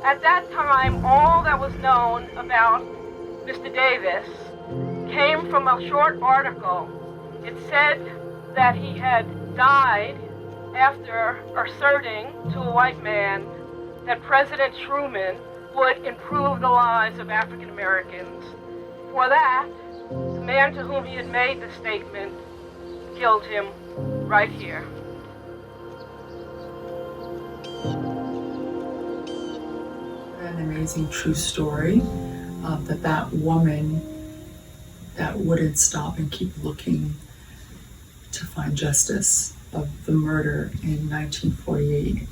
At that time, all that was known about Mr. Davis came from a short article. It said that he had died after asserting to a white man that President Truman would improve the lives of African Americans. For that, the man to whom he had made the statement killed him right here. An amazing true story that woman that wouldn't stop and keep looking to find justice of the murder in 1948,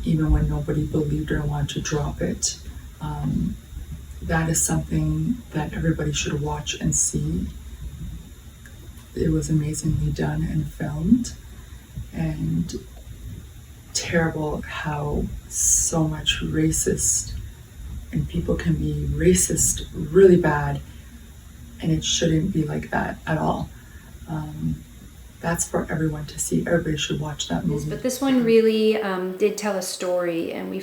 even when nobody believed her and wanted to drop it. That is something that everybody should watch and see. It was amazingly done and filmed, and terrible how so much racist, and people can be racist really bad, and it shouldn't be like that at all. That's for everyone to see. Everybody should watch that movie. But this one really did tell a story, and we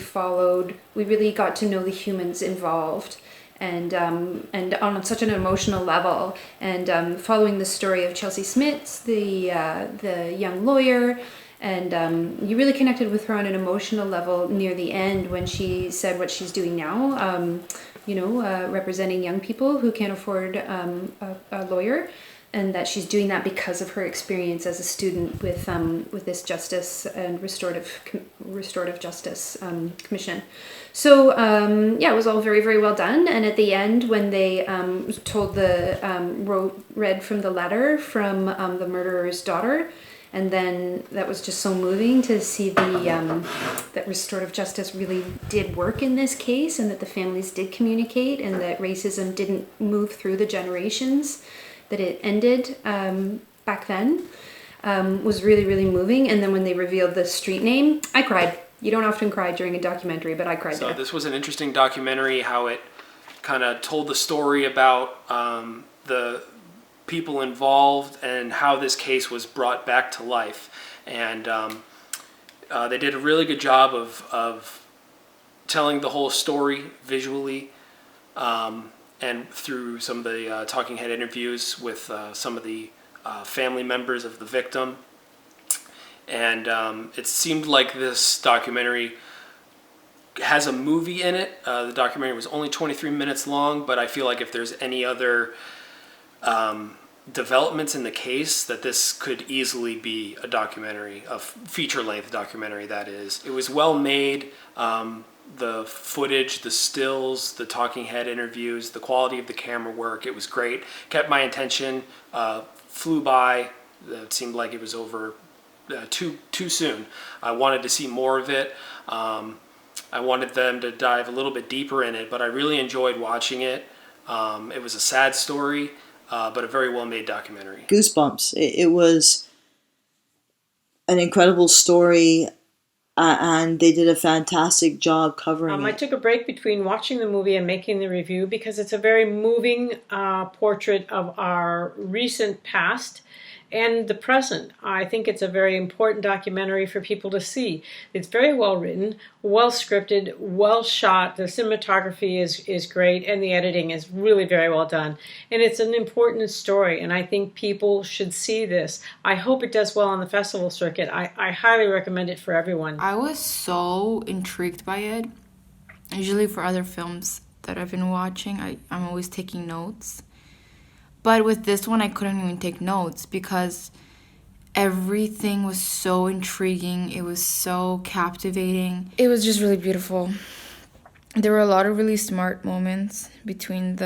really got to know the humans involved, and on such an emotional level, and following the story of Chelsea Smits, the young lawyer, and you really connected with her on an emotional level near the end when she said what she's doing now, representing young people who can't afford a lawyer, and that she's doing that because of her experience as a student with this Justice and Restorative Justice Commission. So it was all very, very well done. And at the end, when they read from the letter from the murderer's daughter, and then that was just so moving to see that restorative justice really did work in this case, and that the families did communicate, and that racism didn't move through the generations, that it ended back then, was really, really moving. And then when they revealed the street name, I cried. You don't often cry during a documentary, but I cried there. So this was an interesting documentary, how it kind of told the story about the people involved and how this case was brought back to life. And they did a really good job of telling the whole story visually, and through some of the talking head interviews with some of the family members of the victim. And it seemed like this documentary has a movie in it. The documentary was only 23 minutes long, but I feel like if there's any other developments in the case, that this could easily be a documentary, a feature-length documentary, that is. It was well made. The footage, the stills, the talking head interviews, the quality of the camera work, it was great. Kept my attention, flew by. It seemed like it was over too soon. I wanted to see more of it. I wanted them to dive a little bit deeper in it, but I really enjoyed watching it. It was a sad story, but a very well-made documentary. Goosebumps. It was an incredible story. And they did a fantastic job covering it. I took a break between watching the movie and making the review because it's a very moving portrait of our recent past and the present. I think it's a very important documentary for people to see. It's very well written, well scripted, well shot. The cinematography is great, and the editing is really very well done. And it's an important story, and I think people should see this. I hope it does well on the festival circuit. I highly recommend it for everyone. I was so intrigued by it. Usually for other films that I've been watching, I'm always taking notes. But with this one, I couldn't even take notes because everything was so intriguing. It was so captivating. It was just really beautiful. There were a lot of really smart moments between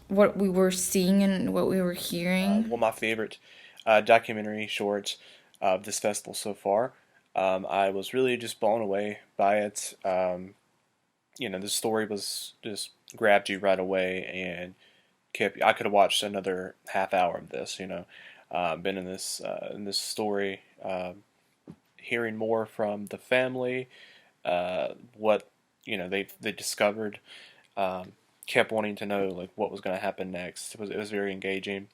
what we were seeing and what we were hearing. One of my favorite documentary shorts of this festival so far. I was really just blown away by it. The story was just grabbed you right away, and I could have watched another half hour of this. Been in this story, hearing more from the family, what they discovered, kept wanting to know like what was going to happen next. It was very engaging.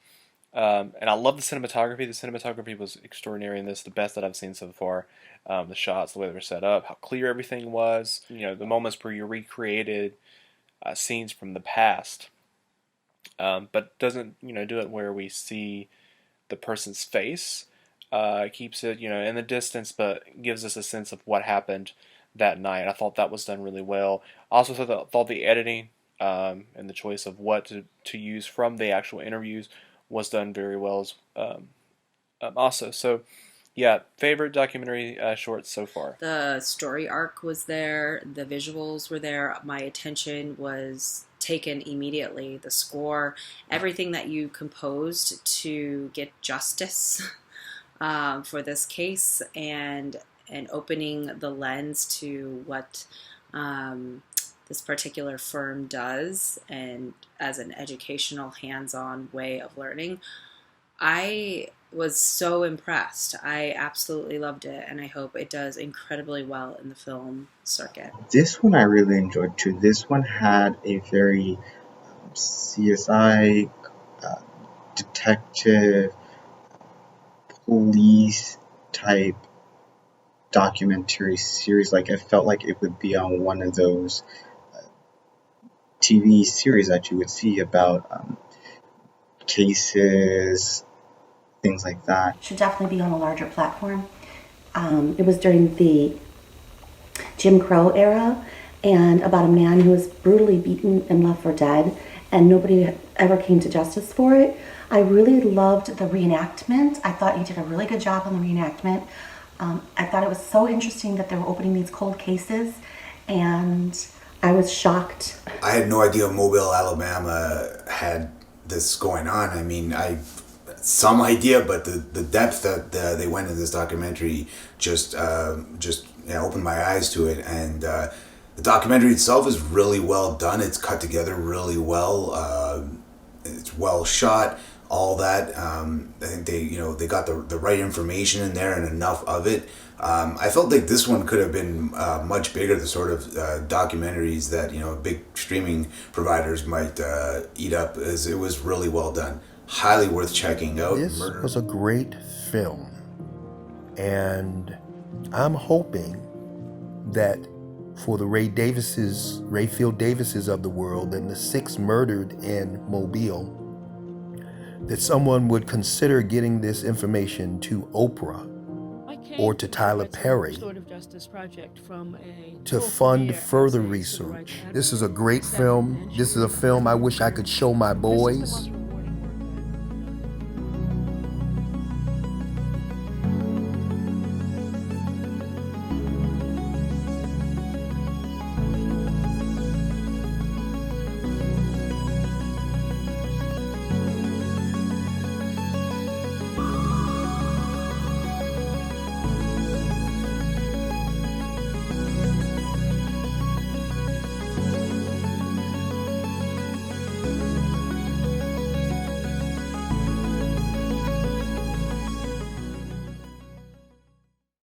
And I love the cinematography. The cinematography was extraordinary in this, the best that I've seen so far. The shots, the way they were set up, how clear everything was. The moments where you recreated scenes from the past, but doesn't do it where we see the person's face. Keeps it in the distance, but gives us a sense of what happened that night. I thought that was done really well. I also thought the editing and the choice of what to use from the actual interviews was done very well also. So yeah, favorite documentary shorts so far. The story arc was there, the visuals were there, my attention was taken immediately, the score, everything that you composed to get justice for this case, and opening the lens to what this particular firm does, and as an educational, hands-on way of learning. I was so impressed. I absolutely loved it, and I hope it does incredibly well in the film circuit. This one I really enjoyed too. This one had a very CSI, detective, police type documentary series. Like, it felt like it would be on one of those TV series that you would see about cases, things like that. Should definitely be on a larger platform. It was during the Jim Crow era, and about a man who was brutally beaten and left for dead, and nobody ever came to justice for it. I really loved the reenactment. I thought he did a really good job on the reenactment. I thought it was so interesting that they were opening these cold cases, and I was shocked. I had no idea Mobile, Alabama had this going on. I mean, some idea, but the depth that they went in this documentary just opened my eyes to it. And the documentary itself is really well done. It's cut together really well. It's well shot. All that. I think they got the right information in there and enough of it. I felt like this one could have been much bigger. The sort of documentaries that big streaming providers might eat up. As it was really well done. Highly worth checking out. This was a great film, and I'm hoping that for the Rayfield Davises of the world and the 6 murdered in Mobile, that someone would consider getting this information to Oprah or to Tyler Perry to fund further research. This is a great film. This is a film I wish I could show my boys.